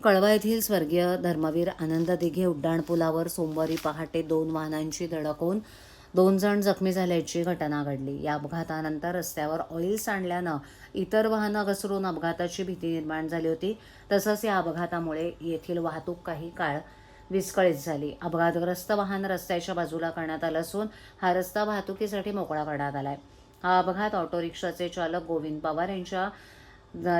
कळवा येथील स्वर्गीय धर्मवीर आनंद दिघे उड्डाणपुलावर सोमवारी पहाटे 2 वाहनांची धडक होऊन 2 जण जखमी झाल्याची घटना घडली। या अपघातानंतर रस्त्यावर ऑइल सांडल्यानं इतर वाहनं घसरून अपघाताची भीती निर्माण झाली होती। तसंच या अपघातामुळे येथील वाहतूक काही काळ विस्कळीत झाली। अपघातग्रस्त वाहन रस्त्याच्या बाजूला करण्यात आलं असून हा रस्ता वाहतुकीसाठी मोकळा करण्यात आलाय। हा अपघात ऑटो रिक्षाचे चालक गोविंद पवार यांच्या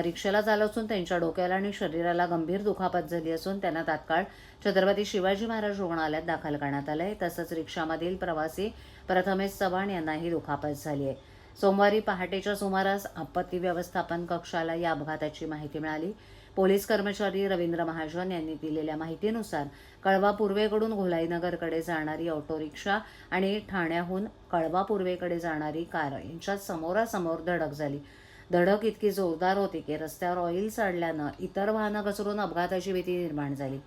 रिक्षाला झाला असून त्यांच्या डोक्याला आणि शरीराला गंभीर दुखापत झाली असून त्यांना तात्काळ छत्रपती शिवाजी महाराज रुग्णालयात दाखल करण्यात आले। तसंच रिक्षामधील प्रवासी प्रथमेश चव्हाण यांनाही दुखापत झाली आहे। सोमवारी पहाटेच्या सुमारास आपत्ती व्यवस्थापन कक्षाला या अपघाताची माहिती मिळाली। पोलीस कर्मचारी रवींद्र महाजन यांनी दिलेल्या माहितीनुसार कळवा पूर्वेकडून घोलाईनगरकडे जाणारी ऑटो रिक्षा आणि ठाण्याहून कळवा पूर्वेकडे जाणारी कार यांच्यात समोरासमोर धडक झाली। धडक इतकी जोरदार होती की रस्त्यावर ऑइल सांडल्यानं इतर वाहनं घसरून अपघाताची भीती निर्माण झाली।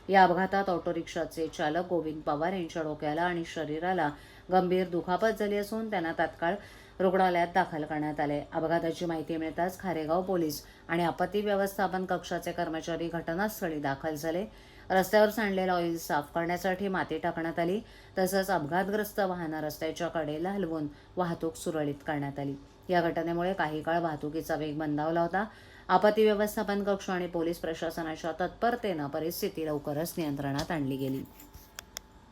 या अपघातात ऑटो रिक्षाचे चालक गोविंद पवार यांच्या डोक्याला आणि शरीराला गंभीर दुखापत झाली असून त्यांना तात्काळ रुग्णालयात दाखल करण्यात आले। अपघाताची माहिती मिळताच खारेगाव पोलीस आणि आपत्ती व्यवस्थापन कक्षाचे कर्मचारी घटनास्थळी दाखल झाले। रस्त्यावर सांडलेला ऑइल साफ करण्यासाठी माती टाकण्यात आली। तसंच अपघातग्रस्त वाहनं रस्त्याच्या कडेला हलवून वाहतूक सुरळीत करण्यात आली। या घटनेमुळे काही काळ वाहतुकीचा वेग मंदावला होता। आपत्ती व्यवस्थापन कक्ष आणि पोलीस प्रशासनाच्या तत्परतेनं परिस्थिती लवकरच नियंत्रणात आणली गेली।